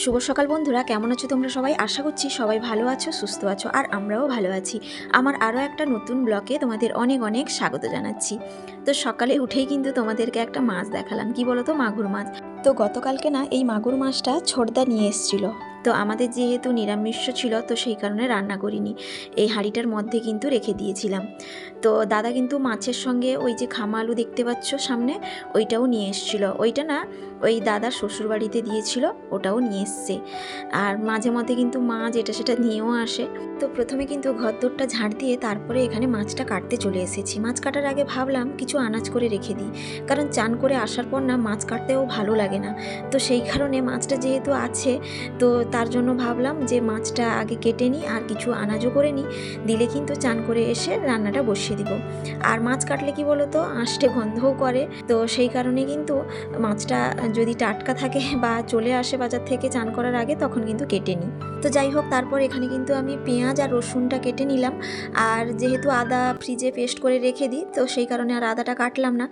শুভ সকাল বন্ধুরা, কেমন আছো তোমরা সবাই? আশা করছি সবাই ভালো আছো, সুস্থ আছো, আর আমরাও ভালো আছি। আমার আরও একটা নতুন ব্লগে তোমাদের অনেক অনেক স্বাগত জানাচ্ছি। তো সকালে উঠেই কিন্তু তোমাদেরকে একটা মাছ দেখালাম, কি বলো তো, মাগুর মাছ। তো গতকালকে না এই মাগুর মাছটা ছোটদা নিয়ে এসেছিলো। তো আমাদের যেহেতু নিরামিষ ছিল, তো সেই কারণে রান্না করিনি, এই হাঁড়িটার মধ্যে কিন্তু রেখে দিয়েছিলাম। তো দাদা কিন্তু মাছের সঙ্গে ওই যে খামা আলু দেখতে পাচ্ছ সামনে, ওইটাও নিয়ে এসেছিলো। ওইটা না ওই দাদার শ্বশুরবাড়িতে দিয়েছিল, ওটাও নিয়ে এসছে। আর মাঝে মধ্যে কিন্তু মাছ এটা সেটা নিয়েও আসে। তো প্রথমে কিন্তু ঘরদোরটা ঝাড় দিয়ে তারপরে এখানে মাছটা কাটতে চলে এসেছি। মাছ কাটার আগে ভাবলাম কিছু আনাজ করে রেখে দিই, কারণ চান করে আসার পর না মাছ কাটতেও ভালো লাগে না। তো সেই কারণে মাছটা যেহেতু আছে, তো তার জন্য ভাবলাম যে মাছটা আগে কেটে নিই আর কিছু আনাজও করে নিই, দিলে কিন্তু চান করে এসে রান্নাটা বসিয়ে দিব। আর মাছ কাটলে কি বলো তো, আষ্টে গন্ধও করে। তো সেই কারণে কিন্তু মাছটা যদি টাটকা থাকে বা চলে আসে বাজার থেকে চান করার আগে, তখন কিন্তু কেটে নিই। তো যাই হোক, তারপর এখানে কিন্তু আমি পেঁয়াজ আর রসুনটা কেটে নিলাম। আর যেহেতু আদা ফ্রিজে পেস্ট করে রেখে দিই, তো সেই কারণে আর আদাটা কাটলাম না।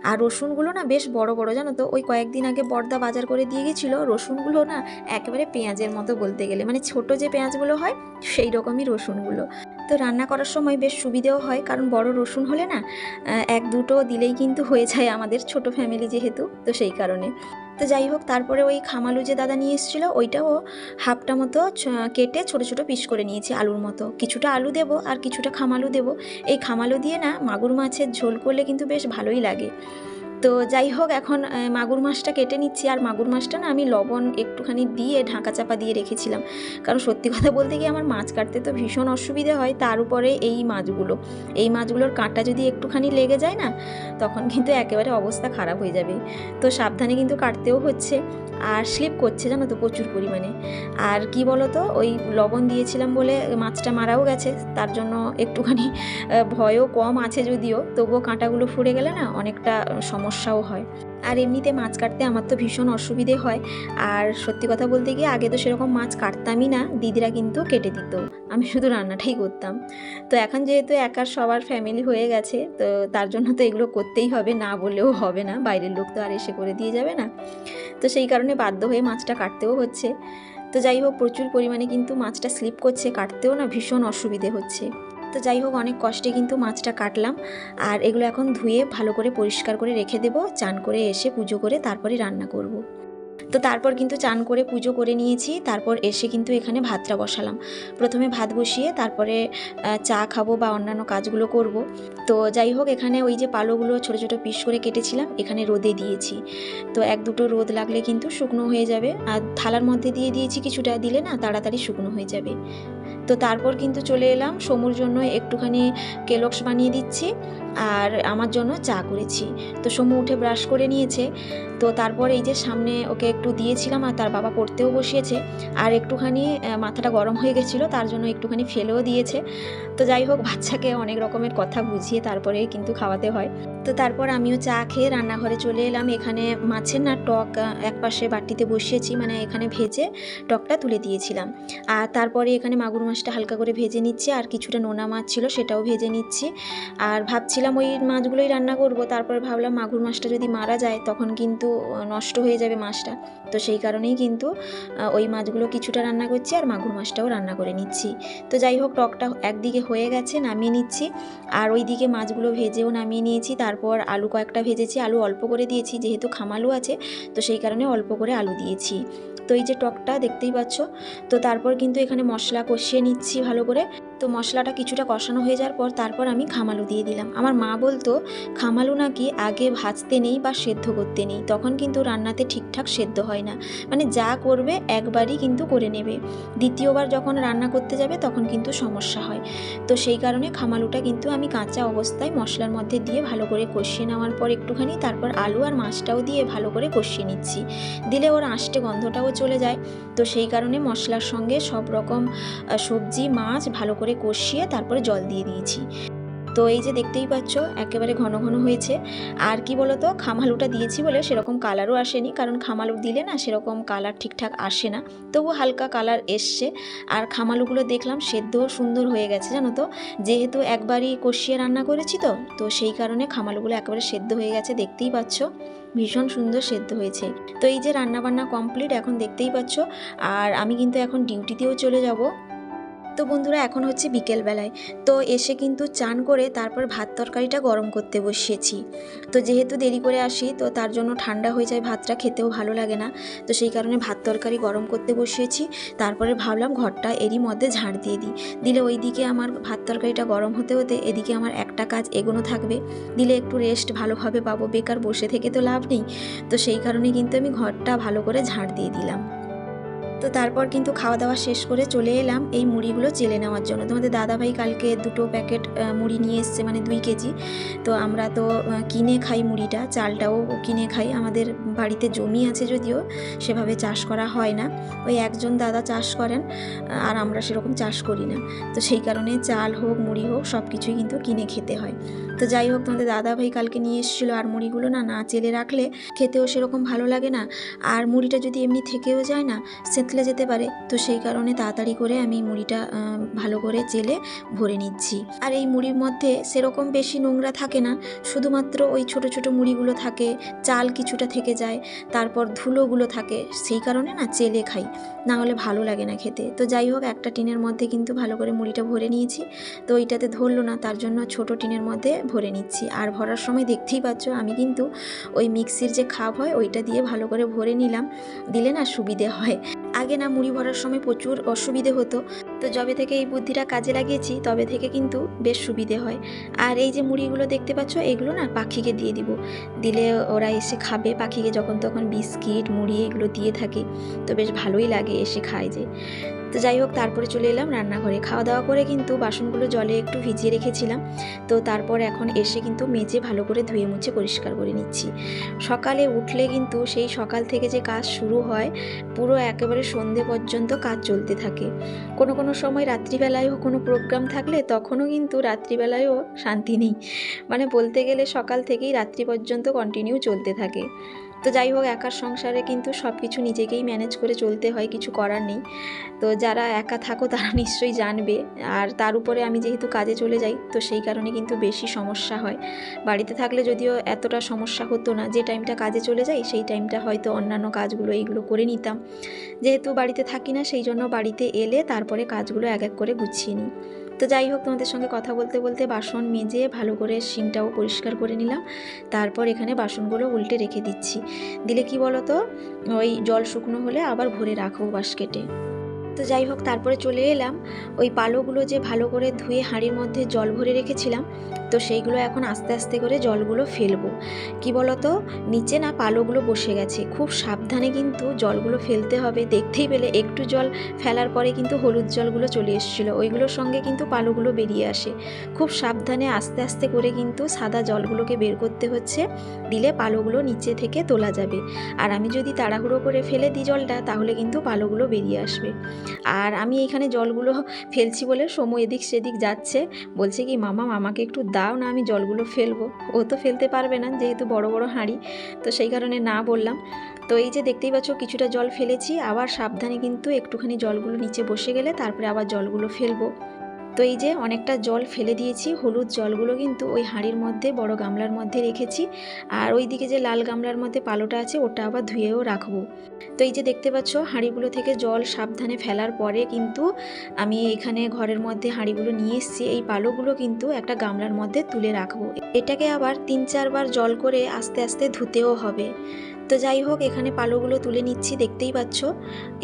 আর রসুনগুলো না বেশ বড় বড়, জানো তো, ওই কয়েকদিন আগে বড়দা বাজার করে দিয়ে গেছিলো। রসুনগুলো না একেবারে পেঁয়াজের মতো বলতে গেলে, মানে ছোট যে পেঁয়াজগুলো হয় সেই রকমই রসুনগুলো। তো রান্না করার সময় বেশ সুবিধেও হয়, কারণ বড় রসুন হলে না এক দুটো দিলেই কিন্তু হয়ে যায়, আমাদের ছোট ফ্যামিলি যেহেতু, তো সেই কারণে। তো যাই হোক, তারপরে ওই খামালু যে দাদা নিয়ে এসেছিলো, ওইটাও হাফটা মতো কেটে ছোট ছোট পিস করে নিয়েছি আলুর মতো। কিছুটা আলু দেবো আর কিছুটা খামালু দেবো। এই খামালু দিয়ে না মাগুর মাছের ঝোল করলে কিন্তু বেশ ভালোই লাগে। তো যাই হোক, এখন মাগুর মাছটা কেটে নিচ্ছি। আর মাগুর মাছটা না আমি লবণ একটুখানি দিয়ে ঢাকা চাপা দিয়ে রেখেছিলাম, কারণ সত্যি কথা বলতে গিয়ে আমার মাছ কাটতে তো ভীষণ অসুবিধে হয়। তার উপরে এই মাছগুলোর কাঁটা যদি একটুখানি লেগে যায় না, তখন কিন্তু একেবারে অবস্থা খারাপ হয়ে যাবে। তো সাবধানে কিন্তু কাটতেও হচ্ছে। আর স্লিপ করছে, জানো তো, প্রচুর পরিমাণে। আর কি বলো তো, ওই লবণ দিয়েছিলাম বলে মাছটা মারাও গেছে, তার জন্য একটুখানি ভয়ও কম আছে যদিও, তবুও কাঁটাগুলো ফুঁড়ে গেলে না অনেকটা সমস্যাও হয়। আর এমনিতে মাছ কাটতে আমার তো ভীষণ অসুবিধে হয়। আর সত্যি কথা বলতে গিয়ে আগে তো সেরকম মাছ কাটতামই না, দিদিরা কিন্তু কেটে দিত, আমি শুধু রান্নাটাই করতাম। তো এখন যেহেতু একার সবার ফ্যামিলি হয়ে গেছে, তো তার জন্য তো এগুলো করতেই হবে, না বললেও হবে না, বাইরের লোক তো আর এসে করে দিয়ে যাবে না। তো সেই কারণে বাধ্য হয়ে মাছটা কাটতেও হচ্ছে। তো যাই হোক, প্রচুর পরিমাণে কিন্তু মাছটা স্লিপ করছে, কাটতেও না ভীষণ অসুবিধে হচ্ছে। তো যাই হোক, অনেক কষ্টে কিন্তু মাছটা কাটলাম। আর এগুলো এখন ধুয়ে ভালো করে পরিষ্কার করে রেখে দেবো, চান করে এসে পুজো করে তারপরে রান্না করব। তো তারপর কিন্তু চান করে পুজো করে নিয়েছি, তারপর এসে কিন্তু এখানে ভাতটা বসালাম। প্রথমে ভাত বসিয়ে তারপরে চা খাবো বা অন্যান্য কাজগুলো করব। তো যাই হোক, এখানে ওই যে পালোগুলো ছোটো ছোটো পিস করে কেটেছিলাম, এখানে রোদে দিয়েছি। তো এক দুটো রোদ লাগলে কিন্তু শুকনো হয়ে যাবে। আর থালার মধ্যে দিয়ে দিয়েছি, কিছুটা দিলে না তাড়াতাড়ি শুকনো হয়ে যাবে। তো তারপর কিন্তু চলে এলাম, সমুর জন্য একটুখানি কেলক্স বানিয়ে দিচ্ছি, আর আমার জন্য চা করেছি। তো সমু উঠে ব্রাশ করে নিয়েছে। তো তারপর এই যে সামনে ওকে একটু দিয়েছিলাম, আর তার বাবা পড়তেও বসিয়েছে। আর একটুখানি মাথাটা গরম হয়ে গেছিলো, তার জন্য একটুখানি ফেলেও দিয়েছে। তো যাই হোক, বাচ্চাকে অনেক রকমের কথা বুঝিয়ে তারপরে কিন্তু খাওয়াতে হয়। তো তারপর আমিও চা খেয়ে রান্নাঘরে চলে এলাম। এখানে মাছের না টক একপাশে বাটিতে বসিয়েছি, মানে এখানে ভেজে টকটা তুলে দিয়েছিলাম। আর তারপরে এখানে মাগুর মাছটা হালকা করে ভেজে নিচ্ছি, আর কিছুটা নোনা মাছ ছিল সেটাও ভেজে নিচ্ছি। আর ভাবছিলাম ওই মাছগুলোই রান্না করব, তারপরে ভাবলাম মাগুর মাছটা যদি মারা যায় তখন কিন্তু নষ্ট হয়ে যাবে মাছটা। তো সেই কারণেই কিন্তু ওই মাছগুলো কিছুটা রান্না করছি, আর মাগুর মাছটাও রান্না করে নিচ্ছি। তো যাই হোক, টকটা একদিকে হয়ে গেছে, নামিয়ে নিচ্ছি। আর ওইদিকে মাছগুলো ভেজেও নামিয়ে নিয়েছি। তারপর আলু কয়েকটা ভেজেছি, আলু অল্প করে দিয়েছি, যেহেতু খামালু আছে তো সেই কারণে অল্প করে আলু দিয়েছি। তো এই যে টকটা দেখতেই পাচ্ছ। তো তারপর কিন্তু এখানে মশলা কষিয়ে নিচ্ছি ভালো করে। তো মশলাটা কিছুটা কষানো হয়ে যাওয়ার পর তারপর আমি খামালু দিয়ে দিলাম। আমার মা বলতো খামালু নাকি আগে ভাজতে নেই বা সেদ্ধ করতে নেই, তখন কিন্তু রান্নাতে ঠিকঠাক সেদ্ধ হয় না। মানে যা করবে একবারই কিন্তু করে নেবে, দ্বিতীয়বার যখন রান্না করতে যাবে তখন কিন্তু সমস্যা হয়। তো সেই কারণে খামালুটা কিন্তু আমি কাঁচা অবস্থায় মশলার মধ্যে দিয়ে ভালো করে কষিয়ে নেওয়ার পর একটুখানি তারপর আলু আর মাছটাও দিয়ে ভালো করে কষিয়ে নিচ্ছি, দিলে ওর আঁশটে গন্ধটাও চলে যায়। তো সেই কারণে মশলার সঙ্গে সব রকম সবজি মাছ ভালো করে কষিয়ে তারপরে জল দিয়ে দিয়েছি। তো তো এই যে দেখতেই পাচ্ছ একেবারে ঘন ঘন হয়েছে। আর কি বলো তো, খামালুটা দিয়েছি বলে সেরকম কালারও আসেনি, কারণ খামালু দিলে না সেরকম কালার ঠিকঠাক আসে না, তবু হালকা কালার এসছে। আর খামালুগুলো দেখলাম সেদ্ধও সুন্দর হয়ে গেছে জানো তো, যেহেতু একবারই কষিয়ে রান্না করেছি তো সেই কারণে খামালুগুলো একেবারে সেদ্ধ হয়ে গেছে, দেখতেই পাচ্ছ ভীষণ সুন্দর সেদ্ধ হয়েছে। তো এই যে রান্নাবান্না কমপ্লিট এখন দেখতেই পাচ্ছ, আর আমি কিন্তু এখন ডিউটিতেও চলে যাব। তো বন্ধুরা এখন হচ্ছে বিকেলবেলায়, তো এসে কিন্তু চান করে তারপর ভাত তরকারিটা গরম করতে বসিয়েছি। তো যেহেতু দেরি করে আসি তো তার জন্য ঠান্ডা হয়ে যায়, ভাতটা খেতেও ভালো লাগে না, তো সেই কারণে ভাত তরকারি গরম করতে বসিয়েছি। তারপরে ভাবলাম ঘরটা এরই মধ্যে ঝাড় দিয়ে দিই, দিলে ওই দিকে আমার ভাত তরকারিটা গরম হতে হতে এদিকে আমার একটা কাজ এগোনো থাকবে, দিলে একটু রেস্ট ভালোভাবে পাবো, বেকার বসে থেকে তো লাভ নেই। তো সেই কারণে কিন্তু আমি ঘরটা ভালো করে ঝাড় দিয়ে দিলাম। তো তারপর কিন্তু খাওয়া দাওয়া শেষ করে চলে এলাম এই মুড়িগুলো চেলে নেওয়ার জন্য। তোমাদের দাদাভাই কালকে 2 প্যাকেট মুড়ি নিয়ে এসছে, মানে 2 কেজি। তো আমরা তো কিনে খাই মুড়িটা, চালটাও কিনে খাই। আমাদের বাড়িতে জমি আছে যদিও সেভাবে চাষ করা হয় না, ওই একজন দাদা চাষ করেন, আর আমরা সেরকম চাষ করি না। তো সেই কারণে চাল হোক মুড়ি হোক সব কিছুই কিন্তু কিনে খেতে হয়। তো যাই হোক, তোমাদের দাদাভাই কালকে নিয়ে এসেছিলো, আর মুড়িগুলো না চেলে রাখলে খেতেও সেরকম ভালো লাগে না, আর মুড়িটা যদি এমনি থেকেও যায় না সেঁতলে যেতে পারে। তো সেই কারণে তাড়াতাড়ি করে আমি মুড়িটা ভালো করে চেলে ভরে নিচ্ছি। আর এই মুড়ির মধ্যে সেরকম বেশি নোংরা থাকে না, শুধুমাত্র ওই ছোট ছোট মুড়িগুলো থাকে, চাল কিছুটা থেকে যায়, তারপর ধুলোগুলো থাকে, সেই কারণে না চেলে খাই, না হলে ভালো লাগে না খেতে। তো যাই হোক, একটা টিনের মধ্যে কিন্তু ভালো করে মুড়িটা ভরে নিয়েছি। তো ওইটাতে ধরলো না, তার জন্য ছোট টিনের মধ্যে ভরে নিচ্ছি। আর ভরার সময় দেখতেই পাচ্ছ আমি কিন্তু ওই মিক্সির যে খাপ হয় ওইটা দিয়ে ভালো করে ভরে নিলাম, দিলে না সুবিধে হয়। আগে না মুড়ি ভরার সময় প্রচুর অসুবিধে হতো, তো যবে থেকে এই বুদ্ধিটা কাজে লাগিয়েছি তবে থেকে কিন্তু বেশ সুবিধে হয়। আর এই যে মুড়িগুলো দেখতে পাচ্ছ এগুলো না পাখিকে দিয়ে দিব, দিলে ওরা এসে খাবে। পাখিকে যখন তখন বিস্কিট মুড়ি এগুলো দিয়ে থাকি, তো বেশ ভালোই লাগে, এসে খায় যে। তো যাই হোক, তারপরে চলে এলাম রান্নাঘরে। খাওয়া দাওয়া করে কিন্তু বাসনগুলো জলে একটু ভিজিয়ে রেখেছিলাম, তো তারপর এখন এসে কিন্তু মেজে ভালো করে ধুয়ে মুছে পরিষ্কার করে নিচ্ছি। সকালে উঠলে কিন্তু সেই সকাল থেকে যে কাজ শুরু হয় পুরো একেবারে সন্ধে পর্যন্ত কাজ চলতে থাকে। কোনো কোনো সময় রাত্রিবেলায়ও কোনো প্রোগ্রাম থাকলে তখনও কিন্তু রাত্রিবেলায়ও শান্তি নেই, মানে বলতে গেলে সকাল থেকেই রাত্রি পর্যন্ত কন্টিনিউ চলতে থাকে। তো যাই হোক, একার সংসারে কিন্তু সব কিছু নিজেকেই ম্যানেজ করে চলতে হয়, কিছু করার নেই। তো যারা একা থাকো তারা নিশ্চয়ই জানবে। আর তার উপরে আমি যেহেতু কাজে চলে যাই তো সেই কারণে কিন্তু বেশি সমস্যা হয়। বাড়িতে থাকলে যদিও এতটা সমস্যা হতো না, যে টাইমটা কাজে চলে যাই সেই টাইমটা হয়তো অন্যান্য কাজগুলো এইগুলো করে নিতাম। যেহেতু বাড়িতে থাকি না সেই জন্য বাড়িতে এলে তারপরে কাজগুলো এক এক করে গুছিয়ে নিই। তো যাই হোক, তোমাদের সঙ্গে কথা বলতে বলতে বাসন মেজে ভালো করে সিঙ্কটাও পরিষ্কার করে নিলাম। তারপর এখানে বাসনগুলো উল্টে রেখে দিচ্ছি, দিলে কি বলো তো, ওই জল শুকনো হলে আবার ভরে রাখবো বাস্কেটে। তো যাই হোক, তারপরে চলে এলাম ওই পালোগুলো যে ভালো করে ধুয়ে হাঁড়ির মধ্যে জল ভরে রেখেছিলাম, তো সেইগুলো এখন আস্তে আস্তে করে জলগুলো ফেলবো। কি বলতো, নিচে না পালোগুলো বসে গেছে, খুব সাবধানে কিন্তু জলগুলো ফেলতে হবে। দেখতেই পেলে একটু জল ফেলার পরে কিন্তু হলুদ জলগুলো চলে এসেছিলো, ওইগুলোর সঙ্গে কিন্তু পালোগুলো বেরিয়ে আসে। খুব সাবধানে আস্তে আস্তে করে কিন্তু সাদা জলগুলোকে বের করতে হচ্ছে, দিলে পালোগুলো নিচে থেকে তোলা যাবে। আর আমি যদি তাড়াহুড়ো করে ফেলে দিই জলটা তাহলে কিন্তু পালোগুলো বেরিয়ে আসবে। আর আমি এইখানে জলগুলো ফেলছি বলে সময় এদিক সেদিক যাচ্ছে, বলছে কি মামা আমাকে একটু দাও না, আমি জলগুলো ফেলবো। ও তো ফেলতে পারবে না যেহেতু বড় বড় হাঁড়ি, তো সেই কারণে না বললাম। তো এই যে দেখতেই পাচ্ছ কিছুটা জল ফেলেছি, আবার সাবধানে কিন্তু একটুখানি জলগুলো নিচে বসে গেলে তারপরে আবার জলগুলো ফেলবো। তো এই যে অনেকটা জল ফেলে দিয়েছি, হলুদ জলগুলো কিন্তু ওই হাঁড়ির মধ্যে বড় গামলার মধ্যে রেখেছি, আর ওই দিকে যে লাল গামলার মধ্যে পালোটা আছে ওটা আবার ধুয়েও রাখবো। তো এই যে দেখতে পাচ্ছ হাঁড়িগুলো থেকে জল সাবধানে ফেলার পরে কিন্তু আমি এখানে ঘরের মধ্যে হাঁড়িগুলো নিয়ে এসেছি, এই পালোগুলো কিন্তু একটা গামলার মধ্যে তুলে রাখবো। এটাকে আবার 3-4 বার জল করে আস্তে আস্তে ধুতেও হবে। তো যাই হোক, এখানে পালোগুলো তুলে নিচ্ছি, দেখতেই পাচ্ছ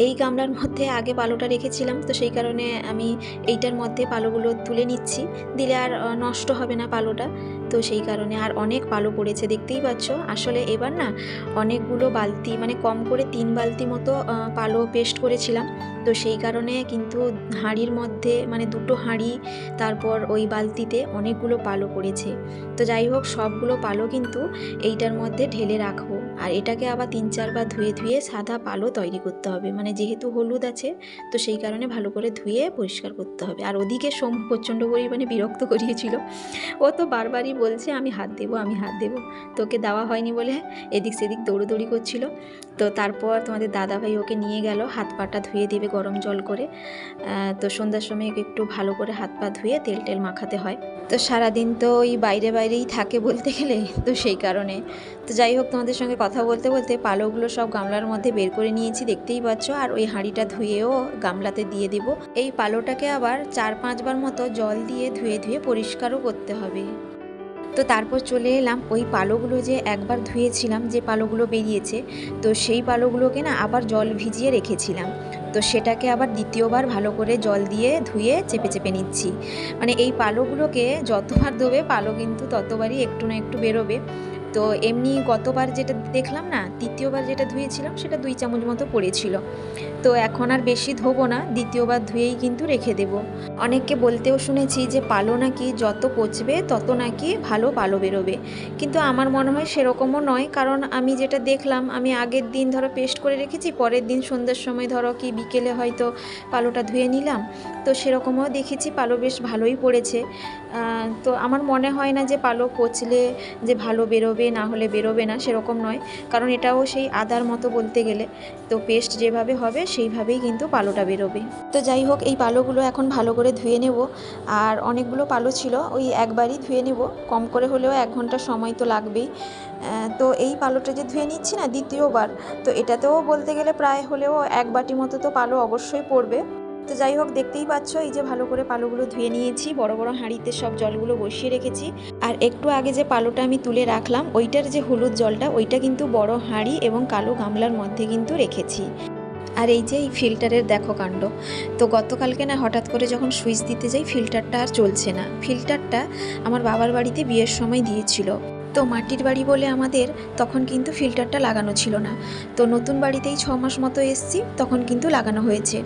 এই গামলার মধ্যে আগে পালোটা রেখেছিলাম, তো সেই কারণে আমি এইটার মধ্যে পালোগুলো তুলে নিচ্ছি, দিলে আর নষ্ট হবে না পালোটা। তো সেই কারণে আর অনেক পালো পড়েছে দেখতেই পাচ্ছ। আসলে এবার না অনেকগুলো বালতি, মানে কম করে 3 বালতি বালতি মতো পালো পেস্ট করেছিলাম। তো সেই কারণে কিন্তু হাঁড়ির মধ্যে মানে দুটো হাঁড়ি তারপর ওই বালতিতে অনেকগুলো পালো পড়েছে। তো যাই হোক সবগুলো পালো কিন্তু এইটার মধ্যে ঢেলে রাখবো। আর এটাকে আবার 3-4 বার ধুয়ে ধুয়ে সাদা পালো তৈরি করতে হবে, মানে যেহেতু হলুদ আছে তো সেই কারণে ভালো করে ধুয়ে পরিষ্কার করতে হবে। আর ওদিকে সোম প্রচণ্ড পরিমাণে বিরক্ত করিয়েছিল, ও তো বারবারই বলছে আমি হাত দেবো আমি হাত দেবো, তোকে দেওয়া হয়নি বলে এদিক সেদিক দৌড়োদৌড়ি করছিল। তো তারপর তোমাদের দাদাভাই ওকে নিয়ে গেল হাত পাটা ধুয়ে দেবে গরম জল করে। তো সন্ধ্যার সময় একটু ভালো করে হাত পা ধুয়ে তেল টেল মাখাতে হয়। তো সারাদিন তো ওই বাইরেই থাকে বলতে গেলে, তো সেই কারণে। তো যাই হোক তোমাদের সঙ্গে কথা বলতে বলতে পালোগুলো সব গামলার মধ্যে বের করে নিয়েছি, দেখতেই পাচ্ছ। আর ওই হাঁড়িটা ধুয়েও গামলাতে দিয়ে দেবো। এই পালোটাকে আবার 4-5 বার মতো জল দিয়ে ধুয়ে ধুয়ে পরিষ্কারও করতে হবে। তো তারপর চলে এলাম ওই পালোগুলো যে একবার ধুয়েছিলাম, যে পালোগুলো বেরিয়েছে, তো সেই পালোগুলোকে না আবার জল ভিজিয়ে রেখেছিলাম। তো সেটাকে আবার দ্বিতীয়বার ভালো করে জল দিয়ে ধুয়ে চেপে চেপে নিচ্ছি। মানে এই পালোগুলোকে যতবার ধোবে পালো কিন্তু ততবারই একটু না একটু বেরোবে। তো এমনি গতবার যেটা দেখলাম না, তৃতীয়বার যেটা ধুয়েছিলাম সেটা 2 চামচ মতো পড়েছিল। তো এখন আর বেশি ধোবো না, দ্বিতীয়বার ধুয়েই কিন্তু রেখে দেব। অনেককে বলতেও শুনেছি যে পালো নাকি যত পচবে তত নাকি ভালো পালো বেরোবে, কিন্তু আমার মনে হয় সেরকমও নয়। কারণ আমি যেটা দেখলাম, আমি আগের দিন ধরো পেস্ট করে রেখেছি, পরের দিন সন্ধ্যার সময় ধরো কি বিকেলে হয়তো পালোটা ধুয়ে নিলাম, তো সেরকমও দেখেছি পালো বেশ ভালোই পড়েছে। তো আমার মনে হয় না যে পালো পচলে যে ভালো বেরোবে না হলে বেরোবে না, সেরকম নয়। কারণ এটাও সেই আদার মতো বলতে গেলে, তো পেস্ট যেভাবে হবে সেইভাবেই কিন্তু পালোটা বেরোবে। তো যাই হোক এই পালোগুলো এখন ভালো করে ধুয়ে নেব। আর অনেকগুলো পালো ছিল, ওই একবারই ধুয়ে নেব, কম করে হলেও 1 ঘন্টা সময় তো লাগবেই। তো এই পালোটা যে ধুয়ে নিচ্ছি না দ্বিতীয়বার, তো এটাতেও বলতে গেলে প্রায় হলেও 1 বাটি মতো তো পালো অবশ্যই পড়বে। তো যাই হোক দেখতেই পাচ্ছ এই যে ভালো করে পালোগুলো ধুয়ে নিয়েছি, বড় বড় হাঁড়িতে সব জলগুলো বসিয়ে রেখেছি। আর একটু আগে যে পালোটা আমি তুলে রাখলাম ওইটার যে হলুদ জলটা, ওইটা কিন্তু বড় হাঁড়ি এবং কালো গামলার মধ্যে কিন্তু রেখেছি। আর এই যে এই ফিল্টারের দেখো কাণ্ড। তো গতকালকে না হঠাৎ করে যখন সুইচ দিতে যাই ফিল্টারটা আর চলছে না। ফিল্টারটা আমার বাবার বাড়িতে বিয়ের সময় দিয়েছিল, তো মাটির বাড়ি বলে আমাদের তখন কিন্তু ফিল্টারটা লাগানো ছিল না। তো নতুন বাড়িতেই 6 মাস মতো এসছি, তখন কিন্তু লাগানো হয়েছে।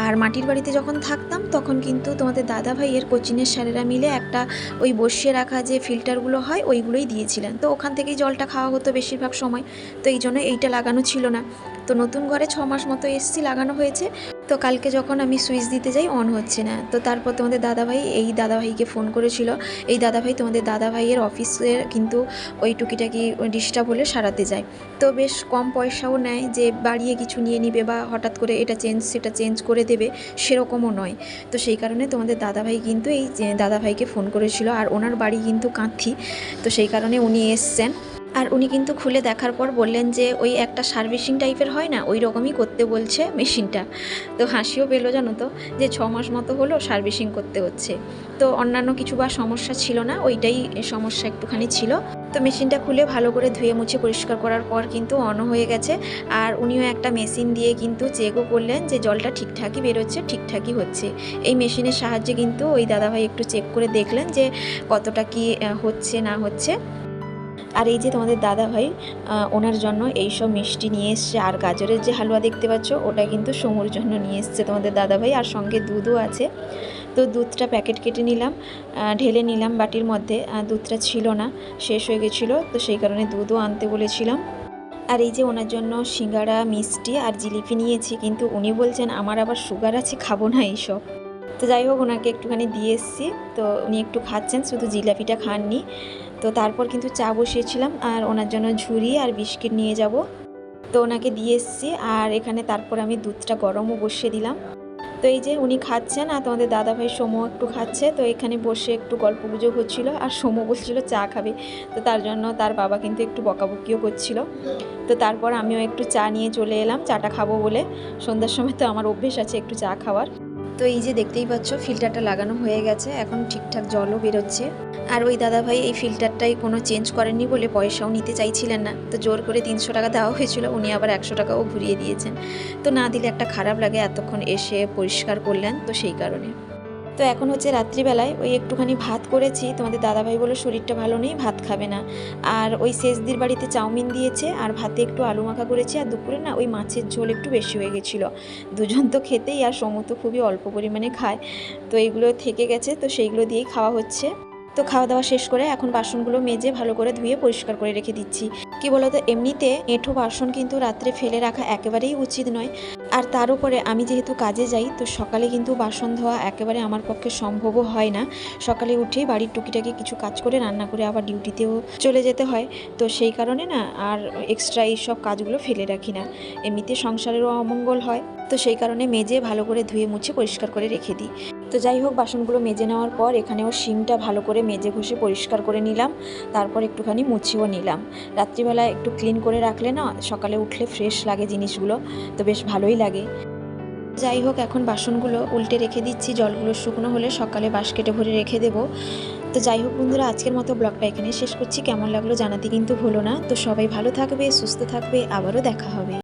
আর মাটির বাড়িতে যখন থাকতাম তখন কিন্তু তোমাদের দাদা ভাইয়ের কোচিনের স্যারেরা মিলে একটা ওই বসিয়ে রাখা যে ফিল্টারগুলো হয় ওইগুলোই দিয়েছিলেন, তো ওখান থেকেই জলটা খাওয়া হতো বেশিরভাগ সময়। তো এই জন্য এইটা লাগানো ছিল না। তো নতুন ঘরে 6 মাস মতো এসছি, লাগানো হয়েছে। তো কালকে যখন আমি সুইচ দিতে যাই অন হচ্ছে না। তো তারপর তোমাদের দাদাভাই এই দাদাভাইকে ফোন করেছিল। এই দাদাভাই তোমাদের দাদাভাইয়ের অফিসের কিন্তু ওই টুকিটাকি ডিস্টার্ব হলে সারাতে যায়। তো বেশ কম পয়সাও নেয় যে বাড়িয়ে কিছু নিয়ে নিবে বা হঠাৎ করে এটা চেঞ্জ সেটা চেঞ্জ করে দেবে, সেরকমও নয়। তো সেই কারণে তোমাদের দাদাভাই কিন্তু এই দাদাভাইকে ফোন করেছিল। আর ওনার বাড়ি কিন্তু কাঁথি, তো সেই কারণে উনি এসছেন। আর উনি কিন্তু খুলে দেখার পর বললেন যে ওই একটা সার্ভিসিং টাইপের হয় না, ওই রকমই করতে বলছে মেশিনটা। তো হাসিও পেলো জানো তো, যে 6 মাস মতো হলো সার্ভিসিং করতে হচ্ছে। তো অন্যান্য কিছু বা সমস্যা ছিল না, ওইটাই সমস্যা একটুখানি ছিল। তো মেশিনটা খুলে ভালো করে ধুয়ে মুছে পরিষ্কার করার পর কিন্তু অনও হয়ে গেছে। আর উনিও একটা মেশিন দিয়ে কিন্তু চেকও করলেন যে জলটা ঠিকঠাকই বেরোচ্ছে, ঠিকঠাকই হচ্ছে। এই মেশিনের সাহায্যে কিন্তু ওই দাদাভাই একটু চেক করে দেখলেন যে কতটা কি হচ্ছে না হচ্ছে। আর এই যে তোমাদের দাদাভাই ওনার জন্য এইসব মিষ্টি নিয়ে এসছে। আর গাজরের যে হালুয়া দেখতে পাচ্ছ ওটা কিন্তু সমুর জন্য নিয়ে এসছে তোমাদের দাদাভাই, আর সঙ্গে দুধও আছে। তো দুধটা প্যাকেট কেটে নিলাম, ঢেলে নিলাম বাটির মধ্যে। দুধটা ছিল না, শেষ হয়ে গেছিলো, তো সেই কারণে দুধও আনতে বলেছিলাম। আর এই যে ওনার জন্য সিঙ্গাড়া, মিষ্টি আর জিলিপি নিয়েছি, কিন্তু উনি বলছেন আমার আবার সুগার আছে, খাবো না এইসব। তো যাই হোক ওনাকে একটুখানি দিয়ে এসেছি, তো উনি একটু খাচ্ছেন, শুধু জিলাপিটা খাননি। তো তারপর কিন্তু চা বসিয়েছিলাম, আর ওনার জন্য ঝুড়ি আর বিস্কিট নিয়ে যাব। তো ওনাকে দিয়ে এসেছি। আর এখানে তারপর আমি দুধটা গরমও বসিয়ে দিলাম। তো এই যে উনি খাচ্ছেন আর তোমাদের দাদাভাই সোমো একটু খাচ্ছে। তো এখানে বসে একটু গল্প গুজব হচ্ছিলো, আর সোমো বলছিল চা খাবে। তো তার জন্য তার বাবা কিন্তু একটু বকাবকিও করছিল। তো তারপর আমিও একটু চা নিয়ে চলে এলাম, চাটা খাবো বলে। সন্ধ্যার সময় তো আমার অভ্যেস আছে একটু চা খাওয়ার। তো এই যে দেখতেই পাচ্ছ ফিল্টারটা লাগানো হয়ে গেছে, এখন ঠিকঠাক জলও বেরোচ্ছে। আর ওই দাদাভাই এই ফিল্টারটাই কোনো চেঞ্জ করেননি বলে পয়সাও নিতে চাইছিলেন না। তো জোর করে 300 টাকা দেওয়া হয়েছিল, উনি আবার 100 টাকাও ঘুরিয়ে দিয়েছেন। তো না দিলে একটা খারাপ লাগে, এতক্ষণ এসে পরিষ্কার করলেন, তো সেই কারণে। তো এখন হচ্ছে রাত্রিবেলায় ওই একটুখানি ভাত করেছি, তোমাদের দাদাভাই বলল শরীরটা ভালো নেই, ভাত খাবে না। আর ওই শেষদির বাড়িতে চাউমিন দিয়েছে আর ভাতে একটু আলু মাখা করেছি, আর দুপুরে না ওই মাছের ঝোল একটু বেশি হয়ে গেছিলো। দুজন তো খেতেই, আর সমু তো খুবই অল্প পরিমাণে খায়, তো এইগুলো থেকে গেছে, তো সেইগুলো দিয়েই খাওয়া হচ্ছে। তো খাওয়া দাওয়া শেষ করে এখন বাসনগুলো মেজে ভালো করে ধুয়ে পরিষ্কার করে রেখে দিচ্ছি। কি বলতো, এমনিতে এঁঠো বাসন কিন্তু রাত্রে ফেলে রাখা একেবারেই উচিত নয়। আর তার উপরে আমি যেহেতু কাজে যাই, তো সকালে কিন্তু বাসন ধোয়া একেবারে আমার পক্ষে সম্ভবও হয় না। সকালে উঠেই বাড়ির টুকিটাকি কিছু কাজ করে রান্না করে আবার ডিউটিতেও চলে যেতে হয়, তো সেই কারণে না আর এক্সট্রা এইসব কাজগুলো ফেলে রাখি না। এমনিতে সংসারেরও অমঙ্গল হয়, তো সেই কারণে মেজে ভালো করে ধুয়ে মুছে পরিষ্কার করে রেখে দিই। তো যাই হোক, বাসনগুলো মেজে নেওয়ার পর এখানেও সিঙ্কটা ভালো করে মেজে ঘষে পরিষ্কার করে নিলাম, তারপর একটুখানি মুছিও নিলাম। রাত্রিবেলা একটু ক্লিন করে রাখলে না সকালে উঠলে ফ্রেশ লাগে জিনিসগুলো, তো বেশ ভালোই লাগে। যাই হোক, এখন বাসনগুলো উল্টে রেখে দিচ্ছি, জলগুলো শুকনো হলে সকালে বাস্কেটে ভরে রেখে দেবো। তো যাই হোক বন্ধুরা, আজকের মতো ব্লগটা এখানে শেষ করছি। কেমন লাগলো জানাতে কিন্তু ভুলো না। তো সবাই ভালো থাকবে, সুস্থ থাকবে, আবারও দেখা হবে।